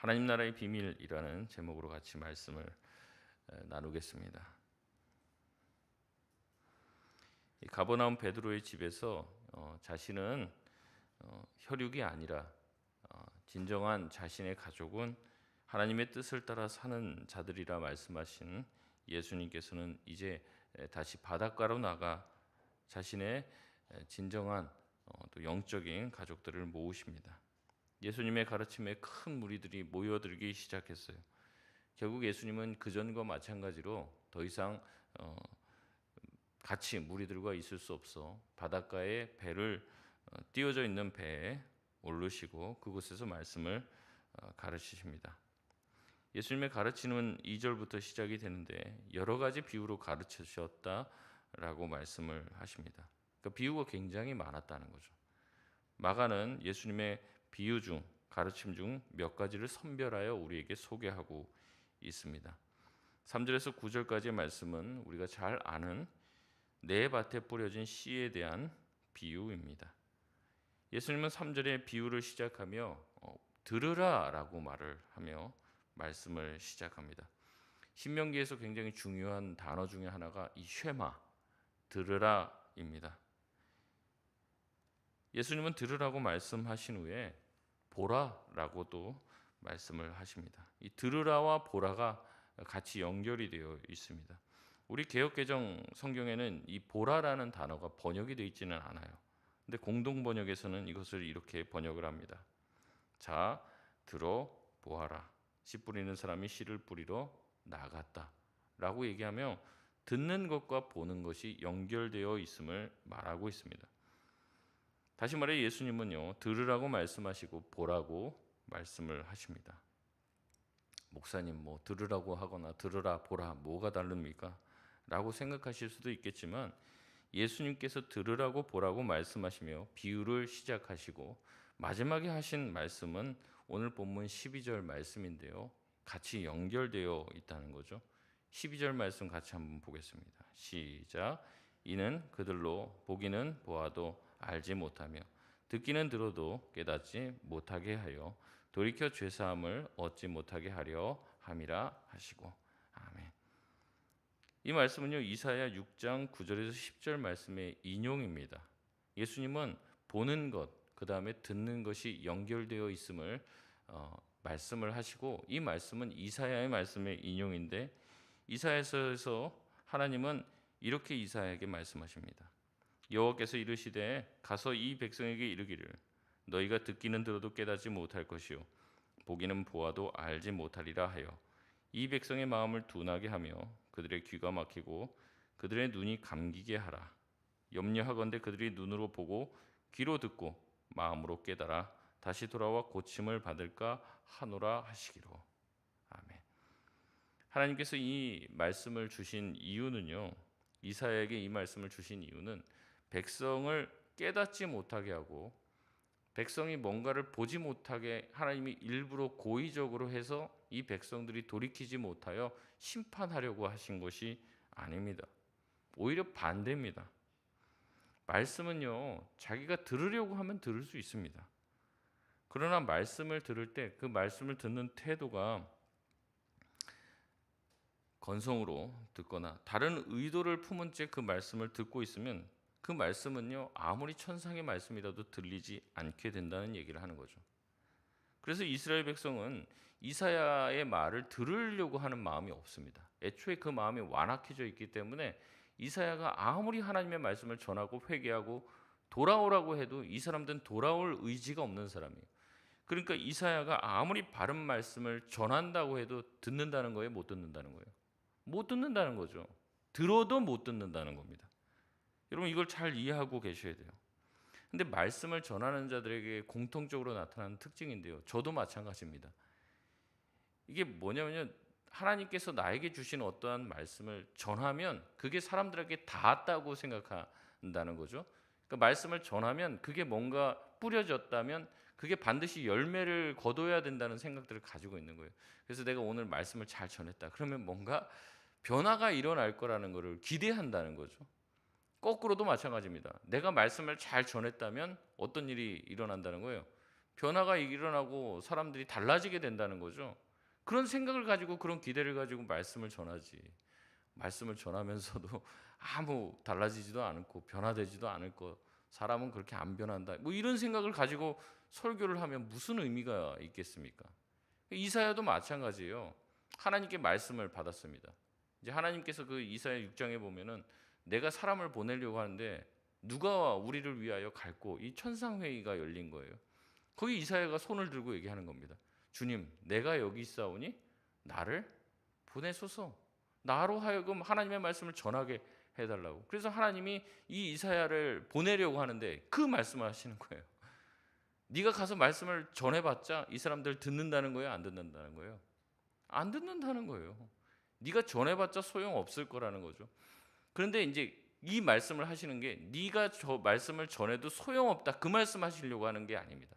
하나님 나라의 비밀이라는 제목으로 같이 말씀을 나누겠습니다. 가버나움 베드로의 집에서 자신은 혈육이 아니라 진정한 자신의 가족은 하나님의 뜻을 따라 사는 자들이라 말씀하신 예수님께서는 이제 다시 바닷가로 나가 자신의 진정한 또 영적인 가족들을 모으십니다. 예수님의 가르침에 큰 무리들이 모여들기 시작했어요. 결국 예수님은 그전과 마찬가지로 더 이상 같이 무리들과 있을 수 없어 바닷가에 배를 띄워져 있는 배에 오르시고 그곳에서 말씀을 가르치십니다. 예수님의 가르치는 2절부터 시작이 되는데 여러 가지 비유로 가르치셨다라고 말씀을 하십니다. 그러니까 비유가 굉장히 많았다는 거죠. 마가는 예수님의 비유 중 가르침 중 몇 가지를 선별하여 우리에게 소개하고 있습니다. 3절에서 9절까지의 말씀은 우리가 잘 아는 내 밭에 뿌려진 씨에 대한 비유입니다. 예수님은 3절에 비유를 시작하며 들으라라고 말을 하며 말씀을 시작합니다. 신명기에서 굉장히 중요한 단어 중에 하나가 이 쉐마, 들으라입니다. 예수님은 들으라고 말씀하신 후에 보라라고도 말씀을 하십니다. 이 들으라와 보라가 같이 연결이 되어 있습니다. 우리 개역개정 성경에는 이 보라라는 단어가 번역이 되어 있지는 않아요. 근데 공동 번역에서는 이것을 이렇게 번역을 합니다. 자, 들어 보아라. 씨 뿌리는 사람이 씨를 뿌리러 나갔다 라고 얘기하며 듣는 것과 보는 것이 연결되어 있음을 말하고 있습니다. 다시 말해 예수님은요, 들으라고 말씀하시고 보라고 말씀을 하십니다. 목사님 뭐 들으라고 하거나 들으라 보라 뭐가 다릅니까? 라고 생각하실 수도 있겠지만 예수님께서 들으라고 보라고 말씀하시며 비유를 시작하시고 마지막에 하신 말씀은 오늘 본문 12절 말씀인데요. 같이 연결되어 있다는 거죠. 12절 말씀 같이 한번 보겠습니다. 시작. 이는 그들로 보기는 보아도 알지 못하며 듣기는 들어도 깨닫지 못하게 하여 돌이켜 죄사함을 얻지 못하게 하려 함이라 하시고. 아멘. 이 말씀은요, 이사야 6장 9절에서 10절 말씀의 인용입니다. 예수님은 보는 것, 그 다음에 듣는 것이 연결되어 있음을 말씀을 하시고, 이 말씀은 이사야의 말씀의 인용인데 이사야서에서 하나님은 이렇게 이사야에게 말씀하십니다. 여호와께서 이르시되 가서 이 백성에게 이르기를 너희가 듣기는 들어도 깨닫지 못할 것이요 보기는 보아도 알지 못하리라 하여 이 백성의 마음을 둔하게 하며 그들의 귀가 막히고 그들의 눈이 감기게 하라. 염려하건대 그들이 눈으로 보고 귀로 듣고 마음으로 깨달아 다시 돌아와 고침을 받을까 하노라 하시기로. 아멘. 하나님께서 이 말씀을 주신 이유는요, 이사야에게 이 말씀을 주신 이유는 백성을 깨닫지 못하게 하고 백성이 뭔가를 보지 못하게 하나님이 일부러 고의적으로 해서 이 백성들이 돌이키지 못하여 심판하려고 하신 것이 아닙니다. 오히려 반대입니다. 말씀은요, 자기가 들으려고 하면 들을 수 있습니다. 그러나 말씀을 들을 때 그 말씀을 듣는 태도가 건성으로 듣거나 다른 의도를 품은 채 그 말씀을 듣고 있으면 그 말씀은요, 아무리 천상의 말씀이라도 들리지 않게 된다는 얘기를 하는 거죠. 그래서 이스라엘 백성은 이사야의 말을 들으려고 하는 마음이 없습니다. 애초에 그 마음이 완악해져 있기 때문에 이사야가 아무리 하나님의 말씀을 전하고 회개하고 돌아오라고 해도 이 사람들은 돌아올 의지가 없는 사람이에요. 그러니까 이사야가 아무리 바른 말씀을 전한다고 해도 듣는다는 거예요? 못 듣는다는 거예요? 못 듣는다는 거죠. 들어도 못 듣는다는 겁니다. 여러분 이걸 잘 이해하고 계셔야 돼요. 근데 말씀을 전하는 자들에게 공통적으로 나타나는 특징인데요. 저도 마찬가지입니다. 이게 뭐냐면요. 하나님께서 나에게 주신 어떠한 말씀을 전하면 그게 사람들에게 닿았다고 생각한다는 거죠. 그러니까 말씀을 전하면 그게 뭔가 뿌려졌다면 그게 반드시 열매를 거둬야 된다는 생각들을 가지고 있는 거예요. 그래서 내가 오늘 말씀을 잘 전했다. 그러면 뭔가 변화가 일어날 거라는 것을 기대한다는 거죠. 거꾸로도 마찬가지입니다. 내가 말씀을 잘 전했다면 어떤 일이 일어난다는 거예요? 변화가 일어나고 사람들이 달라지게 된다는 거죠. 그런 생각을 가지고 그런 기대를 가지고 말씀을 전하지. 말씀을 전하면서도 아무 달라지지도 않고 변화되지도 않을 것. 사람은 그렇게 안 변한다. 뭐 이런 생각을 가지고 설교를 하면 무슨 의미가 있겠습니까? 이사야도 마찬가지예요. 하나님께 말씀을 받았습니다. 이제 하나님께서 그 이사야 6장에 보면은 내가 사람을 보내려고 하는데 누가 우리를 위하여 갈고 이 천상회의가 열린 거예요. 거기 이사야가 손을 들고 얘기하는 겁니다. 주님, 내가 여기 있사오니 나를 보내소서. 나로 하여금 하나님의 말씀을 전하게 해달라고. 그래서 하나님이 이 이사야를 보내려고 하는데 그 말씀을 하시는 거예요. 네가 가서 말씀을 전해봤자 이 사람들 듣는다는 거예요, 안 듣는다는 거예요? 안 듣는다는 거예요. 네가 전해봤자 소용없을 거라는 거죠. 그런데 이제 이 말씀을 하시는 게 네가 저 말씀을 전해도 소용없다 그 말씀 하시려고 하는 게 아닙니다.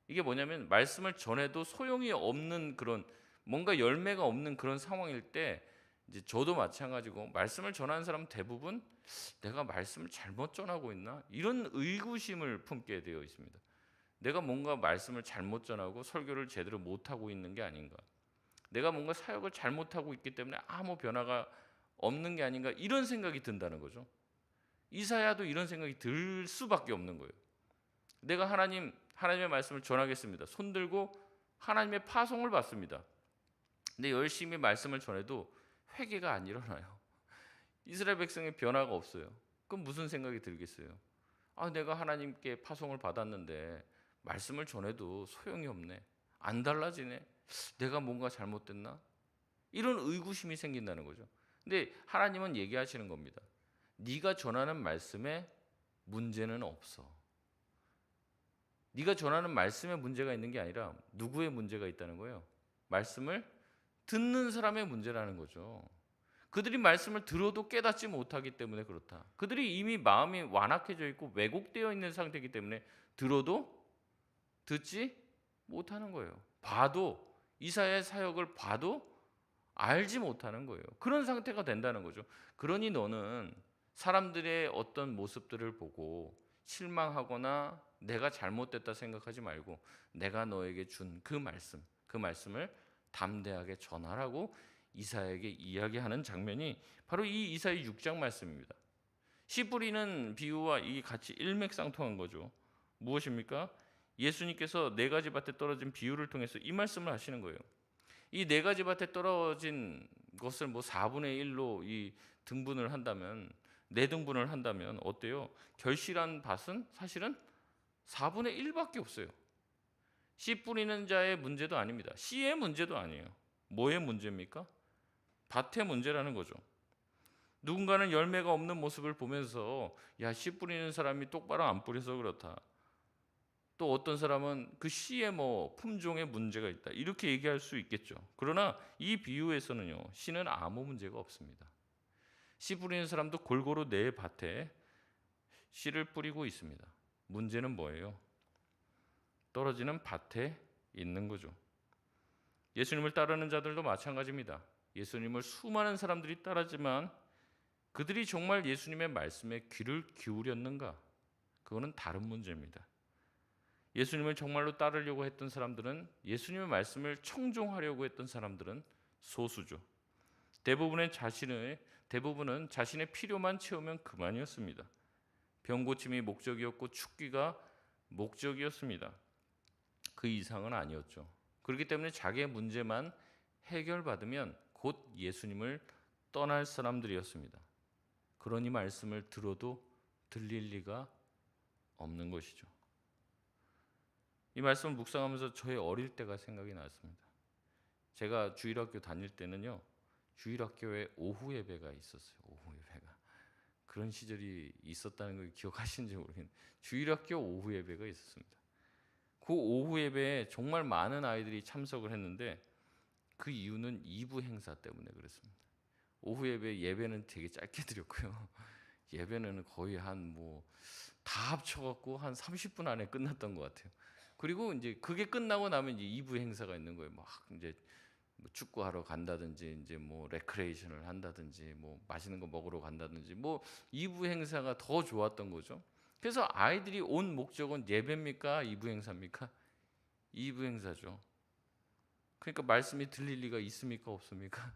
이게 뭐냐면 말씀을 전해도 소용이 없는 그런 뭔가 열매가 없는 그런 상황일 때 이제 저도 마찬가지고 말씀을 전하는 사람 대부분 내가 말씀을 잘못 전하고 있나 이런 의구심을 품게 되어 있습니다. 내가 뭔가 말씀을 잘못 전하고 설교를 제대로 못하고 있는 게 아닌가, 내가 뭔가 사역을 잘못하고 있기 때문에 아무 변화가 없는 게 아닌가 이런 생각이 든다는 거죠. 이사야도 이런 생각이 들 수밖에 없는 거예요. 내가 하나님의 말씀을 전하겠습니다. 손들고 하나님의 파송을 받습니다. 근데 열심히 말씀을 전해도 회개가 안 일어나요. 이스라엘 백성의 변화가 없어요. 그럼 무슨 생각이 들겠어요? 아, 내가 하나님께 파송을 받았는데 말씀을 전해도 소용이 없네. 안 달라지네. 내가 뭔가 잘못됐나? 이런 의구심이 생긴다는 거죠. 근데 하나님은 얘기하시는 겁니다. 네가 전하는 말씀에 문제는 없어. 네가 전하는 말씀에 문제가 있는 게 아니라 누구의 문제가 있다는 거예요? 말씀을 듣는 사람의 문제라는 거죠. 그들이 말씀을 들어도 깨닫지 못하기 때문에 그렇다. 그들이 이미 마음이 완악해져 있고 왜곡되어 있는 상태이기 때문에 들어도 듣지 못하는 거예요. 봐도 이사야의 사역을 봐도 알지 못하는 거예요. 그런 상태가 된다는 거죠. 그러니 너는 사람들의 어떤 모습들을 보고 실망하거나 내가 잘못됐다 생각하지 말고 내가 너에게 준 그 말씀을 담대하게 전하라고 이사야에게 이야기하는 장면이 바로 이 이사야 6장 말씀입니다. 씨 뿌리는 비유와 이 같이 일맥상통한 거죠. 무엇입니까? 예수님께서 네 가지 밭에 떨어진 비유를 통해서 이 말씀을 하시는 거예요. 이 네 가지 밭에 떨어진 것을 뭐 4분의 1로 이 등분을 한다면, 네 등분을 한다면 어때요? 결실한 밭은 사실은 4분의 1밖에 없어요. 씨 뿌리는 자의 문제도 아닙니다. 씨의 문제도 아니에요. 뭐의 문제입니까? 밭의 문제라는 거죠. 누군가는 열매가 없는 모습을 보면서 야, 씨 뿌리는 사람이 똑바로 안 뿌려서 그렇다. 또 어떤 사람은 그 씨의 뭐 품종에 문제가 있다. 이렇게 얘기할 수 있겠죠. 그러나 이 비유에서는요. 씨는 아무 문제가 없습니다. 씨 뿌리는 사람도 골고루 내 밭에 씨를 뿌리고 있습니다. 문제는 뭐예요? 떨어지는 밭에 있는 거죠. 예수님을 따르는 자들도 마찬가지입니다. 예수님을 수많은 사람들이 따르지만 그들이 정말 예수님의 말씀에 귀를 기울였는가? 그거는 다른 문제입니다. 예수님을 정말로 따르려고 했던 사람들은, 예수님의 말씀을 청종하려고 했던 사람들은 소수죠. 대부분은 자신의 필요만 채우면 그만이었습니다. 병 고침이 목적이었고 축기가 목적이었습니다. 그 이상은 아니었죠. 그렇기 때문에 자기의 문제만 해결받으면 곧 예수님을 떠날 사람들이었습니다. 그러니 말씀을 들어도 들릴 리가 없는 것이죠. 이 말씀을 묵상하면서 저의 어릴 때가 생각이 났습니다. 제가 주일학교 다닐 때는요, 주일학교에 오후 예배가 있었어요. 오후 예배가. 그런 시절이 있었다는 걸 기억하시는지 모르겠는데 주일학교 오후 예배가 있었습니다. 그 오후 예배에 정말 많은 아이들이 참석을 했는데 그 이유는 2부 행사 때문에 그랬습니다. 오후 예배는 되게 짧게 드렸고요. 예배는 거의 다 합쳐갖고 한 30분 안에 끝났던 것 같아요. 그리고 이제 그게 끝나고 나면 이제 2부 행사가 있는 거예요. 막 이제 뭐 축구하러 간다든지, 이제 뭐 레크레이션을 한다든지, 뭐 맛있는 거 먹으러 간다든지, 뭐 2부 행사가 더 좋았던 거죠. 그래서 아이들이 온 목적은 예배입니까? 2부 행사입니까? 2부 행사죠. 그러니까 말씀이 들릴 리가 있습니까? 없습니까?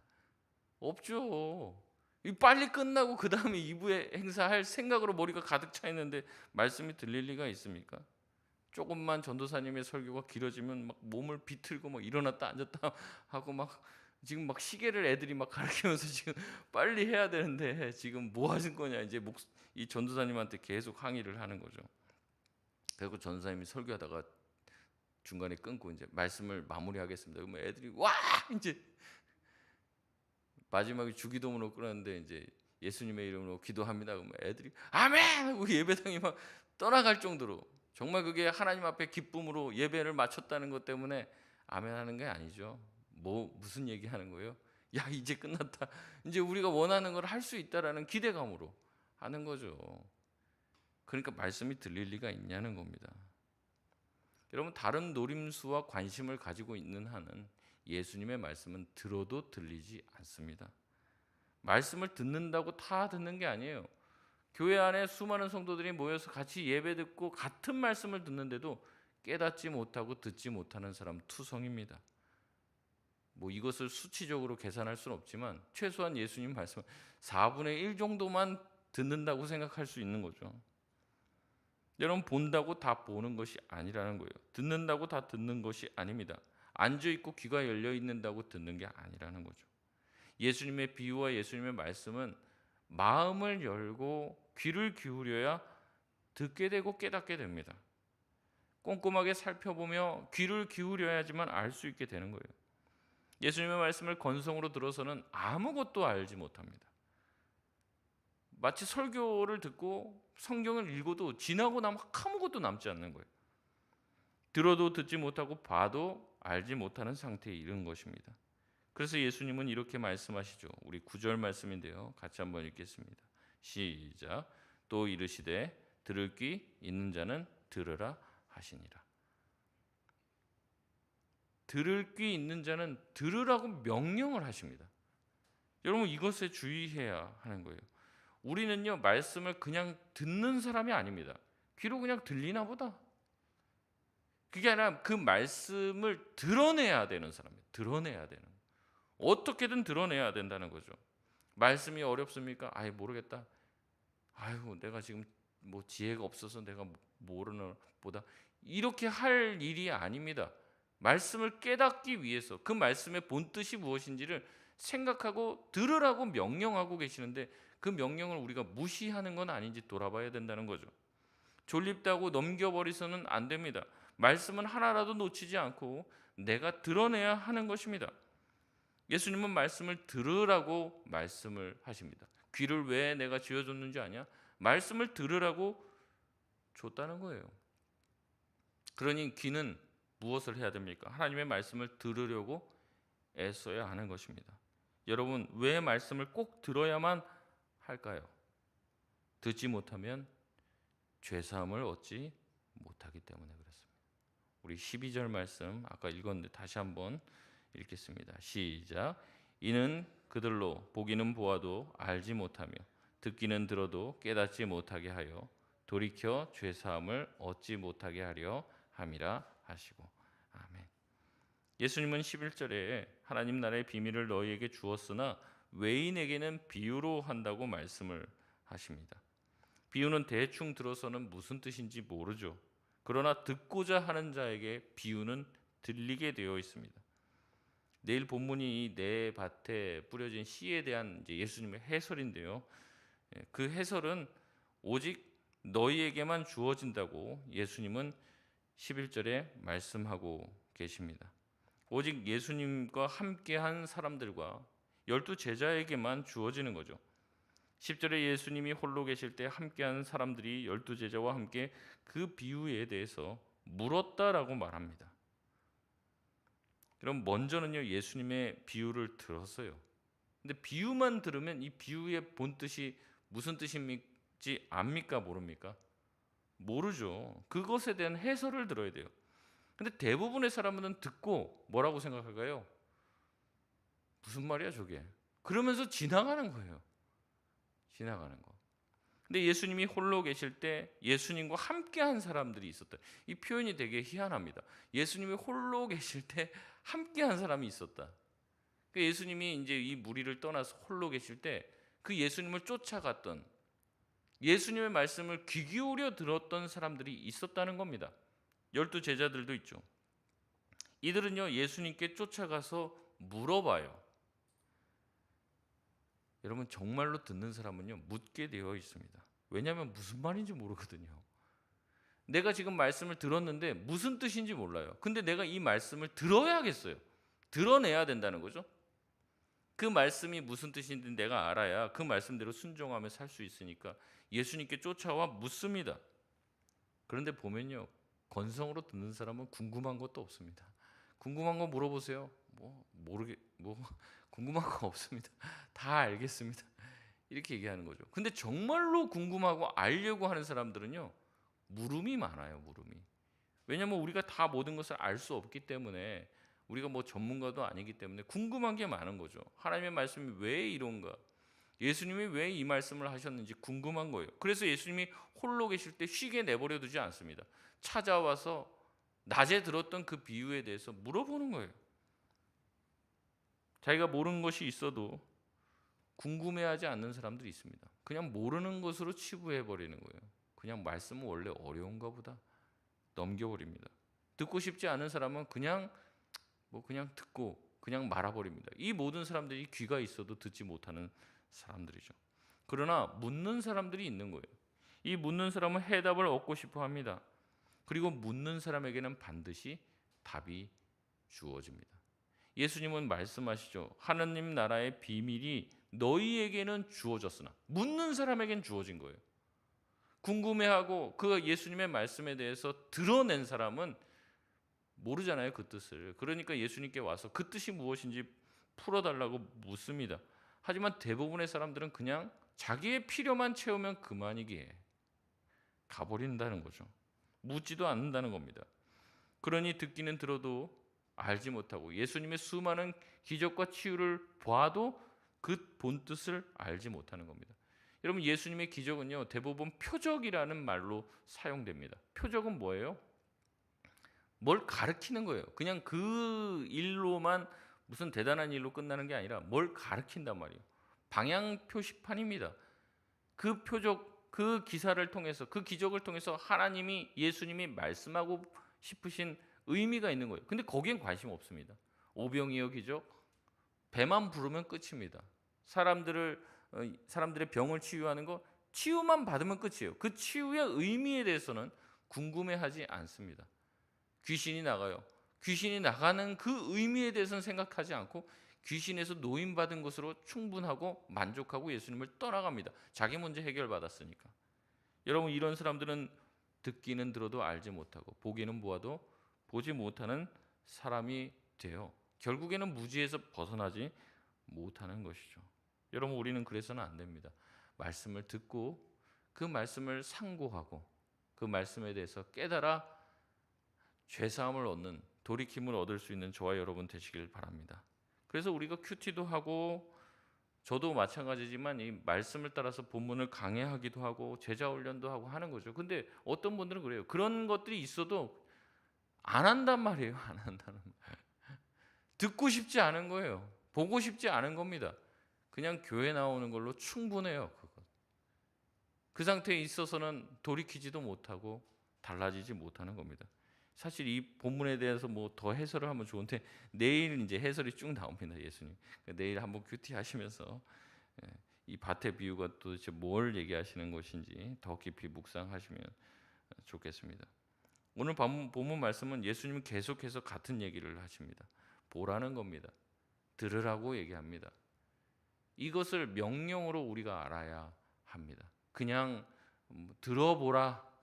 없죠. 이 빨리 끝나고 그 다음에 2부에 행사할 생각으로 머리가 가득 차 있는데 말씀이 들릴 리가 있습니까? 조금만 전도사님의 설교가 길어지면 막 몸을 비틀고 막 일어났다 앉았다 하고 막 지금 막 시계를 애들이 막 가르치면서 지금 빨리 해야 되는데 지금 뭐 하신 거냐 이제 이 전도사님한테 계속 항의를 하는 거죠. 그리고 전도사님이 설교하다가 중간에 끊고 이제 말씀을 마무리하겠습니다. 그러면 애들이 와 이제 마지막에 주기도문으로 끊었는데 이제 예수님의 이름으로 기도합니다. 그러면 애들이 아멘 하고 예배당이 막 떠나갈 정도로 정말 그게 하나님 앞에 기쁨으로 예배를 마쳤다는 것 때문에 아멘 하는 게 아니죠. 뭐 무슨 얘기 하는 거예요? 야 이제 끝났다. 이제 우리가 원하는 걸 할 수 있다라는 기대감으로 하는 거죠. 그러니까 말씀이 들릴 리가 있냐는 겁니다. 여러분 다른 노림수와 관심을 가지고 있는 한은 예수님의 말씀은 들어도 들리지 않습니다. 말씀을 듣는다고 다 듣는 게 아니에요. 교회 안에 수많은 성도들이 모여서 같이 예배 듣고 같은 말씀을 듣는데도 깨닫지 못하고 듣지 못하는 사람 투성입니다. 뭐 이것을 수치적으로 계산할 수는 없지만 최소한 예수님 말씀 4분의 1 정도만 듣는다고 생각할 수 있는 거죠. 여러분 본다고 다 보는 것이 아니라는 거예요. 듣는다고 다 듣는 것이 아닙니다. 앉아 있고 귀가 열려 있는다고 듣는 게 아니라는 거죠. 예수님의 비유와 예수님의 말씀은 마음을 열고 귀를 기울여야 듣게 되고 깨닫게 됩니다. 꼼꼼하게 살펴보며 귀를 기울여야지만 알 수 있게 되는 거예요. 예수님의 말씀을 건성으로 들어서는 아무것도 알지 못합니다. 마치 설교를 듣고 성경을 읽어도 지나고 나면 아무것도 남지 않는 거예요. 들어도 듣지 못하고 봐도 알지 못하는 상태에 이른 것입니다. 그래서 예수님은 이렇게 말씀하시죠. 우리 9절 말씀인데요. 같이 한번 읽겠습니다. 시작. 또 이르시되 들을 귀 있는 자는 들으라 하시니라. 들을 귀 있는 자는 들으라고 명령을 하십니다. 여러분 이것에 주의해야 하는 거예요. 우리는요 말씀을 그냥 듣는 사람이 아닙니다. 귀로 그냥 들리나 보다. 그게 아니라 그 말씀을 드러내야 되는 사람이에요. 드러내야 되는. 어떻게든 드러내야 된다는 거죠. 말씀이 어렵습니까? 아예 모르겠다. 아유 내가 지금 뭐 지혜가 없어서 내가 모르는 보다 이렇게 할 일이 아닙니다. 말씀을 깨닫기 위해서 그 말씀의 본뜻이 무엇인지를 생각하고 들으라고 명령하고 계시는데 그 명령을 우리가 무시하는 건 아닌지 돌아봐야 된다는 거죠. 졸립다고 넘겨버리서는 안 됩니다. 말씀은 하나라도 놓치지 않고 내가 드러내야 하는 것입니다. 예수님은 말씀을 들으라고 말씀을 하십니다. 귀를 왜 내가 쥐어줬는지 아냐? 말씀을 들으라고 줬다는 거예요. 그러니 귀는 무엇을 해야 됩니까? 하나님의 말씀을 들으려고 애써야 하는 것입니다. 여러분 왜 말씀을 꼭 들어야만 할까요? 듣지 못하면 죄사함을 얻지 못하기 때문에 그렇습니다. 우리 12절 말씀 아까 읽었는데 다시 한번 읽겠습니다. 시작. 이는 그들로 보기는 보아도 알지 못하며 듣기는 들어도 깨닫지 못하게 하여 돌이켜 죄사함을 얻지 못하게 하려 함이라 하시고. 아멘. 예수님은 11절에 하나님 나라의 비밀을 너희에게 주었으나 외인에게는 비유로 한다고 말씀을 하십니다. 비유는 대충 들어서는 무슨 뜻인지 모르죠. 그러나 듣고자 하는 자에게 비유는 들리게 되어 있습니다. 내일 본문이 내 밭에 뿌려진 씨에 대한 이제 예수님의 해설인데요. 그 해설은 오직 너희에게만 주어진다고 예수님은 11절에 말씀하고 계십니다. 오직 예수님과 함께한 사람들과 12 제자에게만 주어지는 거죠. 10절에 예수님이 홀로 계실 때 함께한 사람들이 12 제자와 함께 그 비유에 대해서 물었다라고 말합니다. 그럼 먼저는요 예수님의 비유를 들었어요. 근데 비유만 들으면 이 비유의 본뜻이 무슨 뜻인지 압니까 모릅니까? 모르죠. 그것에 대한 해설을 들어야 돼요. 근데 대부분의 사람은 듣고 뭐라고 생각할까요? 무슨 말이야 저게? 그러면서 지나가는 거예요. 지나가는 거. 근데 예수님이 홀로 계실 때 예수님과 함께한 사람들이 있었다. 이 표현이 되게 희한합니다. 예수님이 홀로 계실 때 함께한 사람이 있었다. 예수님이 이제 이 무리를 떠나서 홀로 계실 때 그 예수님을 쫓아갔던, 예수님의 말씀을 귀 기울여 들었던 사람들이 있었다는 겁니다. 12제자들도 있죠. 이들은요, 예수님께 쫓아가서 물어봐요. 여러분, 정말로 듣는 사람은요, 묻게 되어 있습니다. 왜냐하면 무슨 말인지 모르거든요. 내가 지금 말씀을 들었는데 무슨 뜻인지 몰라요. 근데 내가 이 말씀을 들어야겠어요. 드러내야 된다는 거죠. 그 말씀이 무슨 뜻인지 내가 알아야 그 말씀대로 순종하며 살 수 있으니까 예수님께 쫓아와 묻습니다. 그런데 보면요, 건성으로 듣는 사람은 궁금한 것도 없습니다. 궁금한 거 물어보세요. 궁금한 거 없습니다. 다 알겠습니다. 이렇게 얘기하는 거죠. 근데 정말로 궁금하고 알려고 하는 사람들은요, 물음이 많아요. 물음이. 왜냐하면 우리가 다 모든 것을 알 수 없기 때문에, 우리가 뭐 전문가도 아니기 때문에 궁금한 게 많은 거죠. 하나님의 말씀이 왜 이런가? 예수님이 왜 이 말씀을 하셨는지 궁금한 거예요. 그래서 예수님이 홀로 계실 때 쉬게 내버려 두지 않습니다. 찾아와서 낮에 들었던 그 비유에 대해서 물어보는 거예요. 자기가 모르는 것이 있어도 궁금해하지 않는 사람들이 있습니다. 그냥 모르는 것으로 치부해 버리는 거예요. 그냥 말씀은 원래 어려운가 보다 넘겨버립니다. 듣고 싶지 않은 사람은 그냥 듣고 그냥 말아버립니다. 이 모든 사람들이 귀가 있어도 듣지 못하는 사람들이죠. 그러나 묻는 사람들이 있는 거예요. 이 묻는 사람은 해답을 얻고 싶어 합니다. 그리고 묻는 사람에게는 반드시 답이 주어집니다. 예수님은 말씀하시죠. 하나님 나라의 비밀이 너희에게는 주어졌으나, 묻는 사람에겐 주어진 거예요. 궁금해하고 그 예수님의 말씀에 대해서 드러낸 사람은 모르잖아요, 그 뜻을. 그러니까 예수님께 와서 그 뜻이 무엇인지 풀어달라고 묻습니다. 하지만 대부분의 사람들은 그냥 자기의 필요만 채우면 그만이기에 가버린다는 거죠. 묻지도 않는다는 겁니다. 그러니 듣기는 들어도 알지 못하고, 예수님의 수많은 기적과 치유를 봐도 그 본뜻을 알지 못하는 겁니다. 여러분, 예수님의 기적은요, 대부분 표적이라는 말로 사용됩니다. 표적은 뭐예요? 뭘 가르치는 거예요. 그냥 그 일로만 무슨 대단한 일로 끝나는 게 아니라 뭘 가르친단 말이에요. 방향 표시판입니다. 그 표적, 그 기사를 통해서, 그 기적을 통해서 하나님이, 예수님이 말씀하고 싶으신 의미가 있는 거예요. 근데 거기엔 관심 없습니다. 오병이어 기적, 배만 부르면 끝입니다. 사람들의 병을 치유하는 거, 치유만 받으면 끝이에요. 그 치유의 의미에 대해서는 궁금해하지 않습니다. 귀신이 나가요. 귀신이 나가는 그 의미에 대해서는 생각하지 않고 귀신에서 노임받은 것으로 충분하고 만족하고 예수님을 떠나갑니다. 자기 문제 해결받았으니까. 여러분, 이런 사람들은 듣기는 들어도 알지 못하고 보기는 보아도 보지 못하는 사람이 돼요. 결국에는 무지에서 벗어나지 못하는 것이죠. 여러분, 우리는 그래서는 안 됩니다. 말씀을 듣고 그 말씀을 상고하고 그 말씀에 대해서 깨달아 죄사함을 얻는, 돌이킴을 얻을 수 있는 저와 여러분 되시길 바랍니다. 그래서 우리가 큐티도 하고, 저도 마찬가지지만 이 말씀을 따라서 본문을 강해하기도 하고 제자 훈련도 하고 하는 거죠. 근데 어떤 분들은 그래요. 그런 것들이 있어도 안 한단 말이에요. 안 한다는 말. 듣고 싶지 않은 거예요. 보고 싶지 않은 겁니다. 그냥 교회 나오는 걸로 충분해요. 그 상태에 있어서는 돌이키지도 못하고 달라지지 못하는 겁니다. 사실 이 본문에 대해서 뭐 더 해설을 하면 좋은데, 내일 이제 해설이 쭉 나옵니다. 예수님. 내일 한번 큐티 하시면서 이 밭의 비유가 도대체 뭘 얘기하시는 것인지 더 깊이 묵상하시면 좋겠습니다. 오늘 본문 말씀은 예수님은 계속해서 같은 얘기를 하십니다. 보라는 겁니다. 들으라고 얘기합니다. 이것을 명령으로 우리가 알아야 합니다. 그냥 들어보라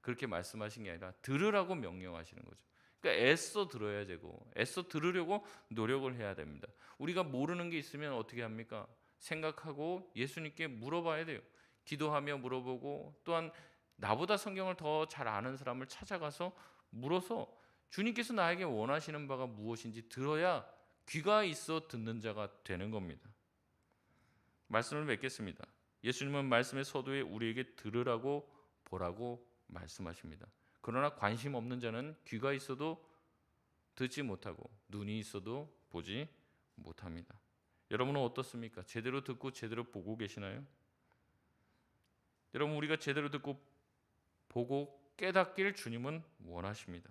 그렇게 말씀하신 게 아니라 들으라고 명령하시는 거죠. 그러니까 애써 들어야 되고 애써 들으려고 노력을 해야 됩니다. 우리가 모르는 게 있으면 어떻게 합니까? 생각하고 예수님께 물어봐야 돼요. 기도하며 물어보고, 또한 나보다 성경을 더 잘 아는 사람을 찾아가서 물어서 주님께서 나에게 원하시는 바가 무엇인지 들어야 귀가 있어 듣는 자가 되는 겁니다. 말씀을 맺겠습니다. 예수님은 말씀의 서두에 우리에게 들으라고 보라고 말씀하십니다. 그러나 관심 없는 자는 귀가 있어도 듣지 못하고 눈이 있어도 보지 못합니다. 여러분은 어떻습니까? 제대로 듣고 제대로 보고 계시나요? 여러분, 우리가 제대로 듣고 보고 깨닫길 주님은 원하십니다.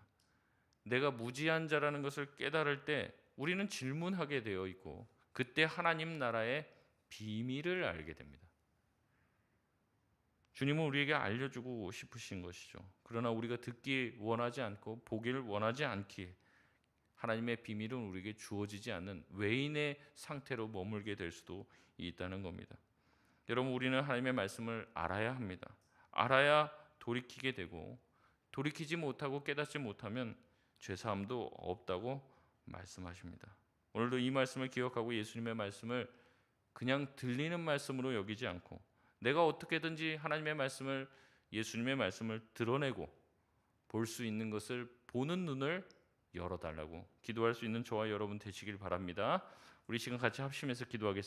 내가 무지한 자라는 것을 깨달을 때 우리는 질문하게 되어 있고 그때 하나님 나라의 비밀을 알게 됩니다. 주님은 우리에게 알려주고 싶으신 것이죠. 그러나 우리가 듣기 원하지 않고 보기를 원하지 않기에 하나님의 비밀은 우리에게 주어지지 않는 외인의 상태로 머물게 될 수도 있다는 겁니다. 여러분, 우리는 하나님의 말씀을 알아야 합니다. 알아야 돌이키게 되고 돌이키지 못하고 깨닫지 못하면 죄사함도 없다고 말씀하십니다. 오늘도 이 말씀을 기억하고 예수님의 말씀을 그냥 들리는 말씀으로 여기지 않고 내가 어떻게든지 하나님의 말씀을, 예수님의 말씀을 드러내고 볼 수 있는 것을 보는 눈을 열어달라고 기도할 수 있는 저와 여러분 되시길 바랍니다. 우리 시간 같이 합심해서 기도하겠습니다.